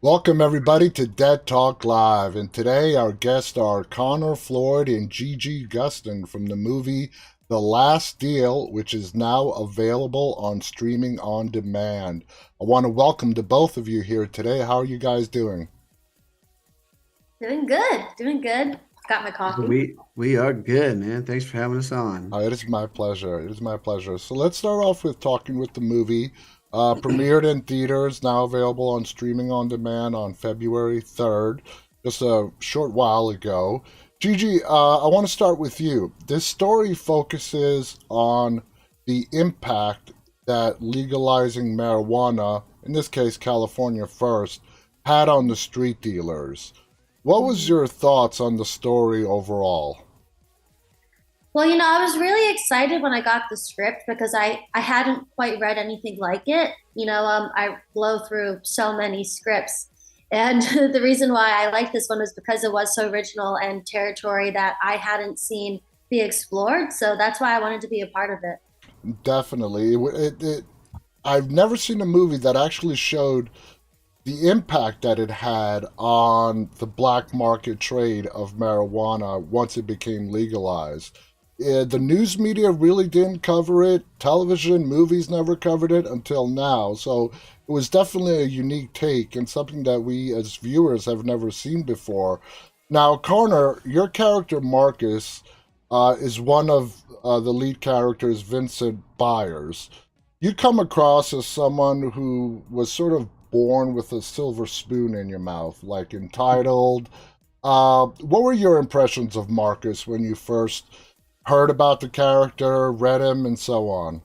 Welcome everybody to Dead Talk Live, and today our guests are Connor, Floyd, and Gigi Gustin from the movie The Last Deal, which is now available on streaming on demand. I want to welcome to both of you here today. How are you guys doing? Doing good, doing good. Got my coffee. We are good, man. Thanks for having us on. It is my pleasure. It is my pleasure. So let's start off with talking with the movie. Premiered in theaters, now available on streaming on demand on February 3rd, just a short while ago. Gigi, I want to start with you. This story focuses on the impact that legalizing marijuana, in this case California first, had on the street dealers. What was Mhm. your thoughts on the story overall? Well, I was really excited when I got the script because I hadn't quite read anything like it. I blow through so many scripts. And the reason why I liked this one was because it was so original and territory that I hadn't seen be explored. So that's why I wanted to be a part of it. Definitely. I've never seen a movie that actually showed the impact that it had on the black market trade of marijuana once it became legalized. The news media really didn't cover it. Television, movies never covered it until now. So it was definitely a unique take and something that we as viewers have never seen before. Now, Connor, your character Marcus is one of the lead characters, Vincent Byers. You come across as someone who was sort of born with a silver spoon in your mouth, like entitled. What were your impressions of Marcus when you first heard about the character, read him, and so on?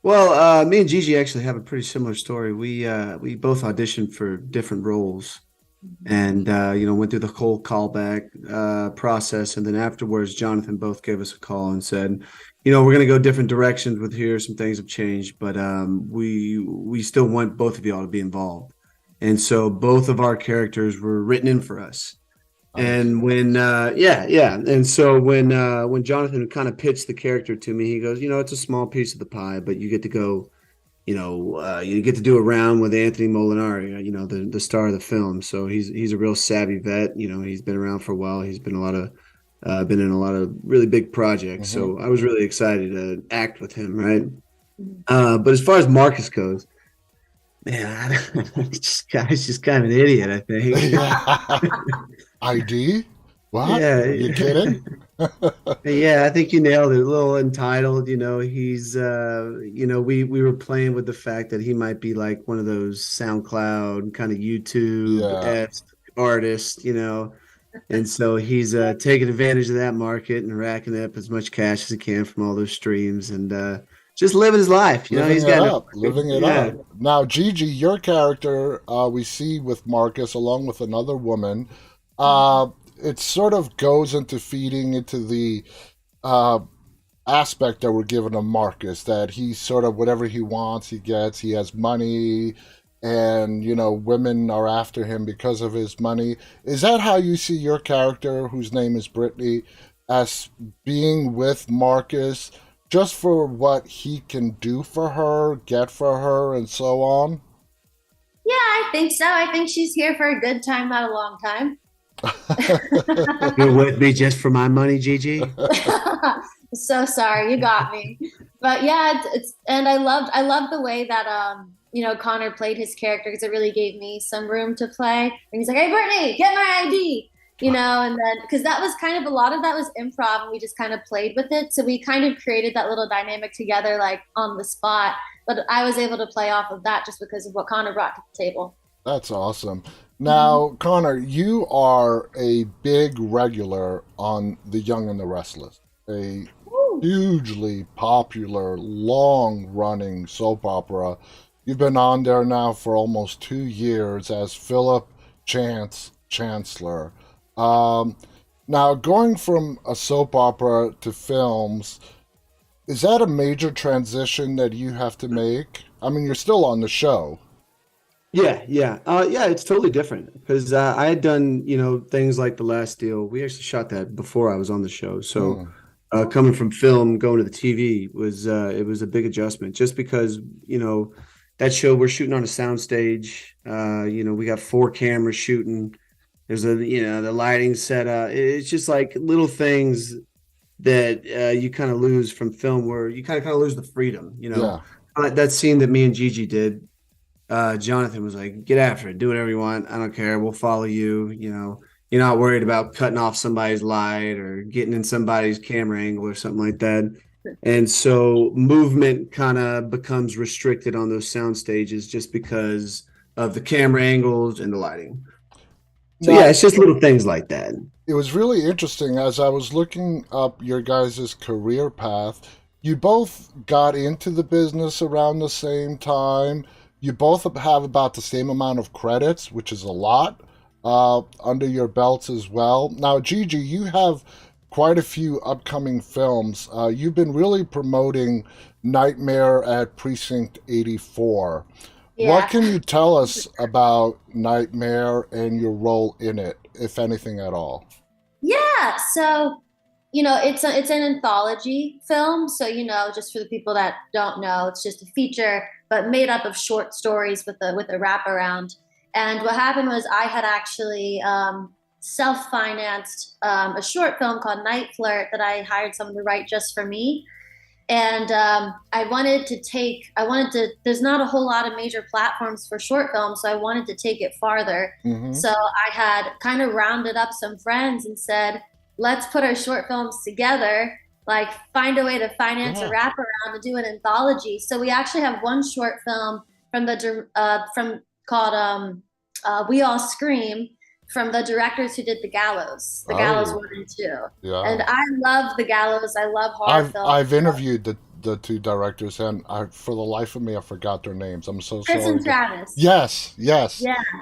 Me and Gigi actually have a pretty similar story. We both auditioned for different roles, and went through the whole callback process, and then afterwards, Jonathan both gave us a call and said, we're going to go different directions with here. Some things have changed, but we still want both of y'all to be involved, and so both of our characters were written in for us. Nice. And when and so when Jonathan kind of pitched the character to me, he goes, it's a small piece of the pie, but you get to go, you get to do a round with Anthony Molinari, the star of the film. So he's a real savvy vet. He's been around for a while. He's been in a lot of really big projects. Hmm. So I was really excited to act with him, right? Mhm. But as far as Marcus goes, man, this guy's just kind of an idiot, I think. Yeah. ID? What? You Yeah. kidding? Yeah, I think you nailed it. A little entitled, he's we were playing with the fact that he might be like one of those SoundCloud kind of YouTube Yeah. esque artists, and so he's taking advantage of that market and racking up as much cash as he can from all those streams and just living his life. Living He's it got up, living it yeah. up. Now, Gigi, your character, we see with Marcus along with another woman. Uh, it sort of goes into feeding into the uh, aspect that we're given of Marcus, that he's sort of whatever he wants, he gets. He has money, and women are after him because of his money. Is that how you see your character, whose name is Brittany, as being with Marcus just for what he can do for her, get for her, and so on? Yeah, I think so. I think she's here for a good time, not a long time. You're with me just for my money, Gigi. So sorry, you got me. But yeah, it's and I loved the way that Connor played his character because it really gave me some room to play. And he's like, "Hey, Brittany, get my ID." And then because that was kind of a lot of that was improv, and we just kind of played with it. So we kind of created that little dynamic together, like on the spot. But I was able to play off of that just because of what Connor brought to the table. That's awesome. Mhm. Now, Connor, you are a big regular on The Young and the Restless, a Woo. hugely popular, long running soap opera. You've been on there now for almost 2 years as Philip Chance Chancellor. Um, Now, going from a soap opera to films, is that a major transition that you have to make? I mean, you're still on the show. Yeah. It's totally different because I had done, things like The Last Deal. We actually shot that before I was on the show. So Hmm. coming from film, going to the TV was it was a big adjustment just because, that show, we're shooting on a soundstage. We got 4 cameras shooting. There's the lighting set up. It's just like little things that you kind of lose from film, where you kind of lose the freedom. Yeah. That scene that me and Gigi did, Jonathan was like, "Get after it, do whatever you want. I don't care. We'll follow you. You're not worried about cutting off somebody's light or getting in somebody's camera angle or something like that." And so movement kind of becomes restricted on those sound stages just because of the camera angles and the lighting. So Now, yeah, it's just little things like that. it was really interesting as I was looking up your guys' career path. You both got into the business around the same time. You both have about the same amount of credits, which is a lot, under your belts as well. Now, Gigi, you have quite a few upcoming films. You've been really promoting Nightmare at Precinct 84. What Yeah. can you tell us about Nightmare and your role in it, if anything at all? Yeah. So, it's an anthology film. So, just for the people that don't know, it's just a feature, but made up of short stories with a wraparound. And what happened was I had actually self-financed a short film called Night Flirt that I hired someone to write just for me. And there's not a whole lot of major platforms for short films, so I wanted to take it farther. Mm-hmm. So I had kind of rounded up some friends and said, let's put our short films together, like find a way to finance a wraparound to do an anthology. So we actually have one short film from called We All Scream, from the directors who did The Gallows, Gallows 1 and 2. Yeah. And I love The Gallows. I love horror films. I've interviewed the two directors, and for the life of me, I forgot their names. I'm so Chris sorry. and Travis. Yes. Yeah.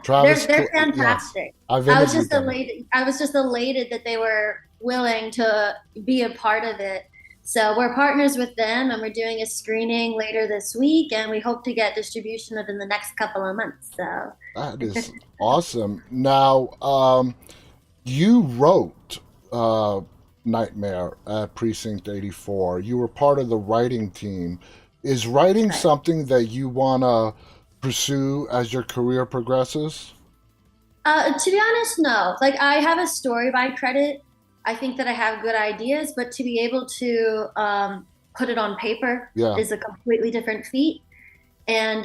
Travis. They're fantastic. Yes. I've I was interviewed just them. elated. I was just elated that they were willing to be a part of it. So we're partners with them, and we're doing a screening later this week, and we hope to get distribution within the next couple of months. So That is awesome. Now, you wrote Nightmare at Precinct 84. You were part of the writing team. Is writing something that you want to pursue as your career progresses? To be honest, no. Like, I have a story by credit. I think that I have good ideas, but to be able to put it on paper is a completely different feat. And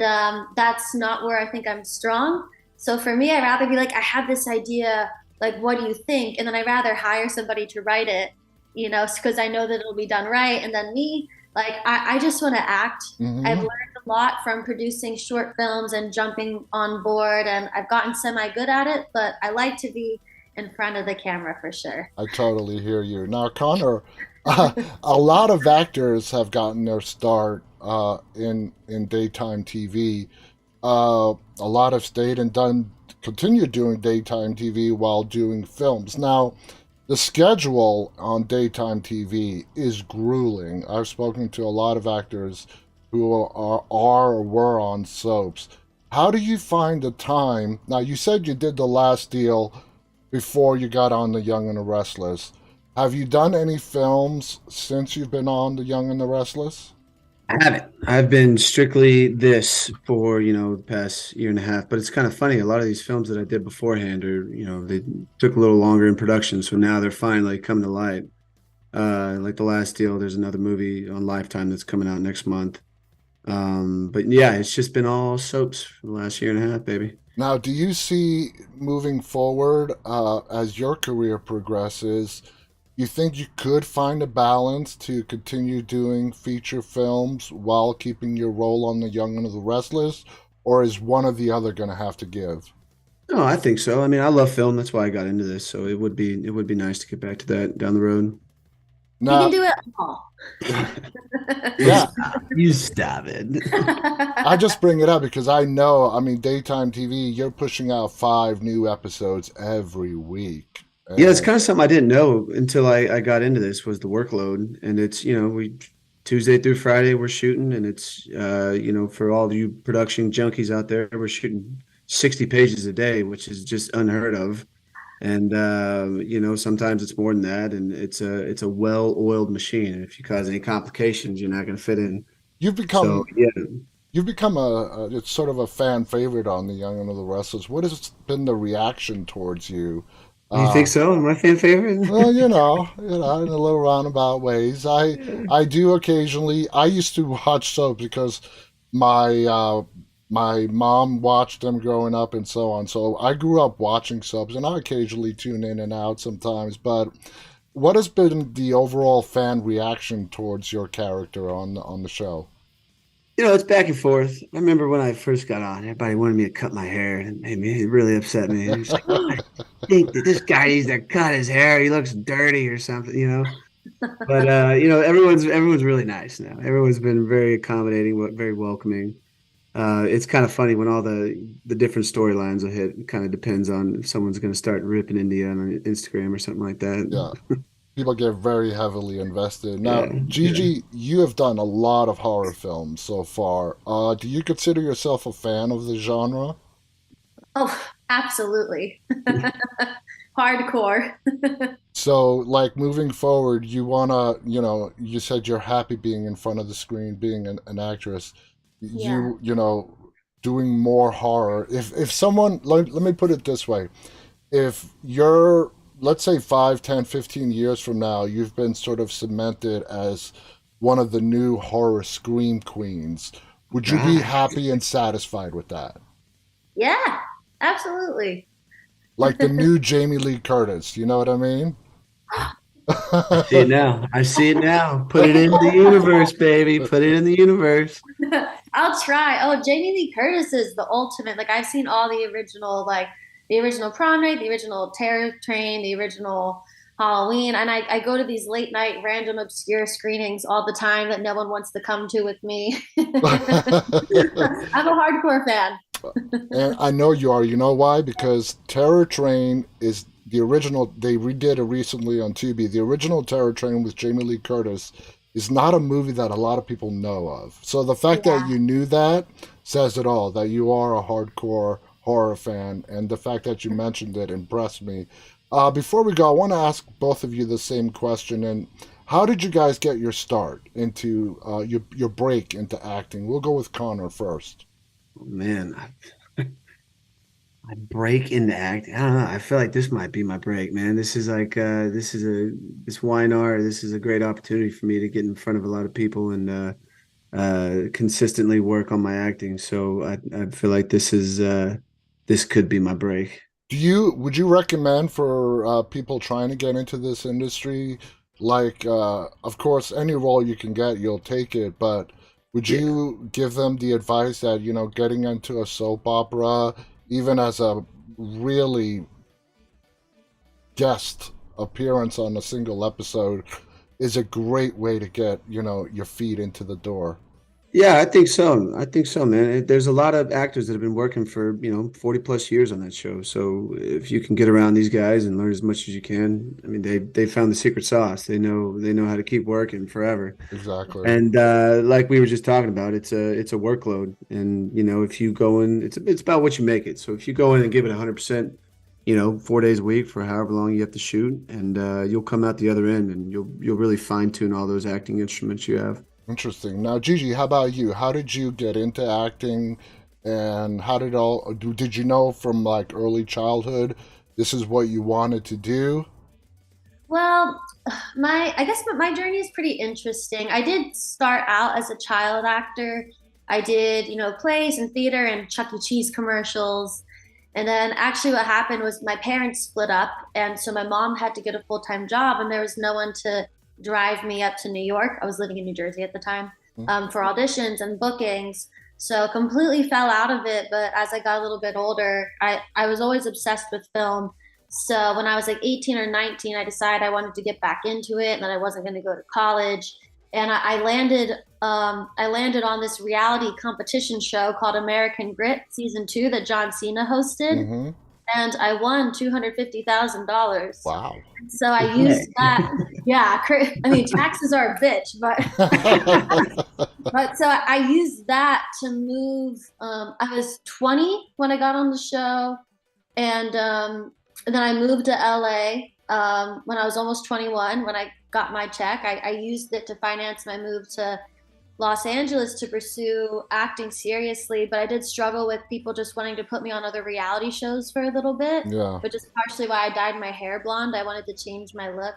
that's not where I think I'm strong. So for me, I'd rather be like, I have this idea, like, what do you think? And then I'd rather hire somebody to write it, because I know that it'll be done right. And then me, like, I just want to act. Mm-hmm. I've learned a lot from producing short films and jumping on board, and I've gotten semi-good at it, but I like to be in front of the camera for sure. I totally hear you. Now, Connor, a lot of actors have gotten their start in daytime TV. A lot have stayed and continue doing daytime TV while doing films. Now, the schedule on daytime TV is grueling. I've spoken to a lot of actors who are or were on soaps. How do you find the time? Now, you said you did the last deal before you got on The Young and the Restless. Have you done any films since you've been on The Young and the Restless? I haven't. I've been strictly this for, the past year and a half. But it's kind of funny. A lot of these films that I did beforehand they took a little longer in production. So now they're finally coming to light. Like The Last Deal, there's another movie on Lifetime that's coming out next month. But yeah, it's just been all soaps for the last year and a half, baby. Now, do you see moving forward as your career progresses, you think you could find a balance to continue doing feature films while keeping your role on The Young and the Restless, or is one or the other going to have to give? No, I think so. I mean, I love film. That's why I got into this. So it would be nice to get back to that down the road. Now, You can do it all. yeah, You stop it. I just bring it up because I know, daytime TV, you're pushing out 5 new episodes every week. Yeah, it's kind of something I didn't know until I got into this, was the workload. And it's, we Tuesday through Friday we're shooting, and it's for all you production junkies out there, we're shooting 60 pages a day, which is just unheard of. And sometimes it's more than that, and it's a well-oiled machine. And if you cause any complications, you're not going to fit in. You've become So, yeah. You've become it's sort of a fan favorite on The Young and the Restless. What has been the reaction towards you? You think Uh, so? Am I fan favorite? well, in a little roundabout ways. I do occasionally. I used to watch soaps because my my mom watched them growing up and so on. So I grew up watching soaps, and I occasionally tune in and out sometimes. But what has been the overall fan reaction towards your character on the show? It's back and forth. I remember when I first got on, everybody wanted me to cut my hair, and it really upset me. It's like, oh, I think that this guy needs to cut his hair. He looks dirty or something. But everyone's really nice now. Everyone's been very accommodating, very welcoming. It's kind of funny when all the different storylines will hit. It kind of depends on if someone's going to start ripping into you on Instagram or something like Yeah. that. People get very heavily invested. Now, Yeah, yeah. Gigi, you have done a lot of horror films so far. Do you consider yourself a fan of the genre? Oh, absolutely. Hardcore. So, like moving forward, you wanna, you said you're happy being in front of the screen, being an actress. Yeah. Doing more horror. If someone, let me put it this way, if you're, let's say 5, 10, 15 years from now, you've been sort of cemented as one of the new horror scream queens, would you be Right. happy and satisfied with that? Yeah, absolutely. Like the new Jamie Lee Curtis, you know what I mean? I see it now. I see it now. Put it in the universe, baby. Put it in the universe. I'll try. Oh, Jamie Lee Curtis is the ultimate. Like I've seen all the original Prom Night, the original Terror Train, the original Halloween, and I go to these late night random obscure screenings all the time that no one wants to come to with me. I'm a hardcore fan. And I know you are. You know why? Because Terror Train is the original. They redid it recently on Tubi. The original Terror Train with Jamie Lee Curtis is not a movie that a lot of people know of. So the fact that Yeah. you knew that says it all. That you are a hardcore horror fan, and the fact that you mentioned it impressed me. Before we go, I want to ask both of you the same question. And how did you guys get your start into your break into acting? We'll go with Connor first. Oh, man, I break into acting. I don't know. I feel like this might be my break, man. This is like this YNR. This is a great opportunity for me to get in front of a lot of people and consistently work on my acting. So I feel like this could be my break. Would you recommend for people trying to get into this industry, like of course any role you can get, you'll take it, but would Yeah. you give them the advice that, getting into a soap opera, even as a really guest appearance on a single episode, is a great way to get, your feet into the door? Yeah, I think so. I think so, man. There's a lot of actors that have been working for, 40 plus years on that show. So if you can get around these guys and learn as much as you can, I mean, they found the secret sauce. They know how to keep working forever. Exactly. And like we were just talking about, it's a workload. And if you go in, it's about what you make it. So if you go in and give it 100%, 4 days a week for however long you have to shoot, and you'll come out the other end, and you'll really fine tune all those acting instruments you have. Interesting. Now, Gigi, how about you? How did you get into acting, and how did you know from like early childhood this is what you wanted to do? Well, I guess my journey is pretty interesting. I did start out as a child actor. I did, plays and theater and Chuck E. Cheese commercials. And then actually what happened was my parents split up, and so my mom had to get a full-time job, and there was no one to drive me up to New York. I was living in New Jersey at the time, for auditions and bookings. So completely fell out of it. But as I got a little bit older, I was always obsessed with film. So when I was like 18 or 19, I decided I wanted to get back into it and that I wasn't going to go to college. And I landed on this reality competition show called American Grit season 2 that John Cena hosted. Mm-hmm. And I won $250,000. Wow. So I used that. Yeah, I mean, taxes are a bitch, but but so I used that to move. I was 20 when I got on the show, and then I moved to LA when I was almost 21. When I got my check, I used it to finance my move to Los Angeles to pursue acting seriously, but I did struggle with people just wanting to put me on other reality shows for a little bit, Yeah. which is partially why I dyed my hair blonde. I wanted to change my look.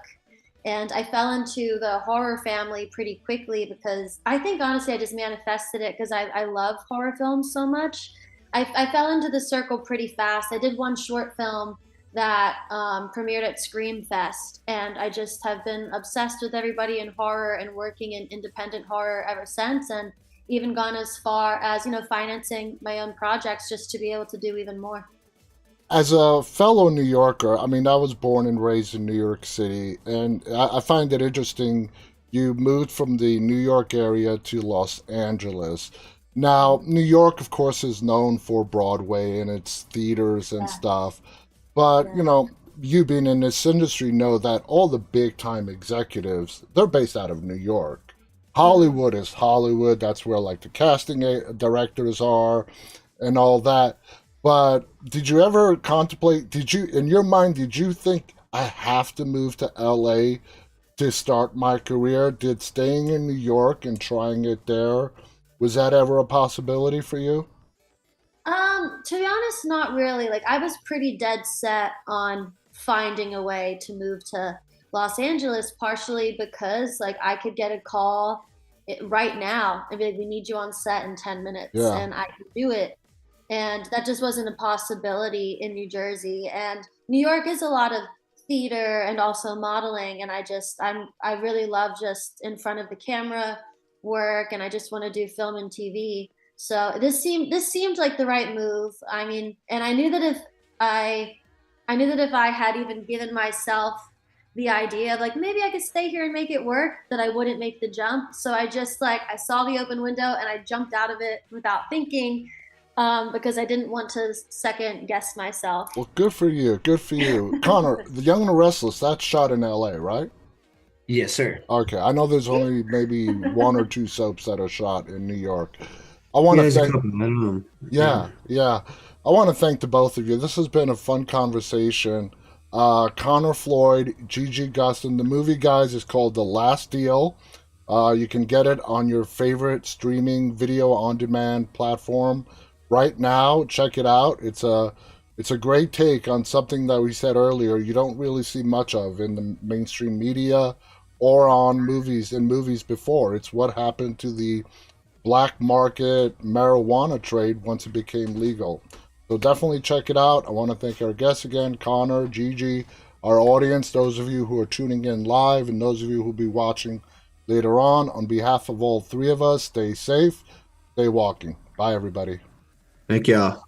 And I fell into the horror family pretty quickly because I think honestly I just manifested it because I love horror films so much. I fell into the circle pretty fast. I did one short film that premiered at Scream Fest, and I just have been obsessed with everybody in horror and working in independent horror ever since, and even gone as far as financing my own projects just to be able to do even more. As a fellow New Yorker, I mean, I was born and raised in New York City, and I find it interesting you moved from the New York area to Los Angeles. Now, New York, of course, is known for Broadway and its theaters and Yeah, stuff, but, yeah, you being in this industry know that all the big time executives, they're based out of New York. hmm, Hollywood is Hollywood. That's where, like, the casting directors are and all that. But did you ever contemplate, in your mind, did you think I have to move to LA to start my career? Did staying in New York and trying it there, was that ever a possibility for you? To be honest, not really. Like I was pretty dead set on finding a way to move to Los Angeles, partially because like I could get a call right now and be like, "We need you on set in 10 minutes," Yeah. and I could do it. And that just wasn't a possibility in New Jersey. And New York is a lot of theater and also modeling, and I really love just in front of the camera work, and I just want to do film and TV. So this seemed like the right move. I mean, and I I knew that if I had even given myself the idea of like maybe I could stay here and make it work, that I wouldn't make the jump. So I just like I saw the open window and I jumped out of it without thinking, because I didn't want to second guess myself. Well, good for you. Good for you. Connor, The Young and the Restless, that's shot in LA, right? Yes, sir. Okay. I know there's only maybe one or two soaps that are shot in New York. I want Yeah, to there's a thank couple. I don't know. Yeah, Yeah. yeah. I want to thank the both of you. This has been a fun conversation. Connor Floyd, Gigi Gustin. The movie, guys, is called The Last Deal. You can get it on your favorite streaming video on demand platform right now. Check it out. It's a great take on something that we said earlier you don't really see much of in the mainstream media or on movies before. It's what happened to the black market marijuana trade once it became legal. So definitely check it out. I want to thank our guests again, Connor, Gigi, our audience, those of you who are tuning in live, and those of you who will be watching later on. On behalf of all three of us, stay safe, stay walking. Bye, everybody. Thank y'all.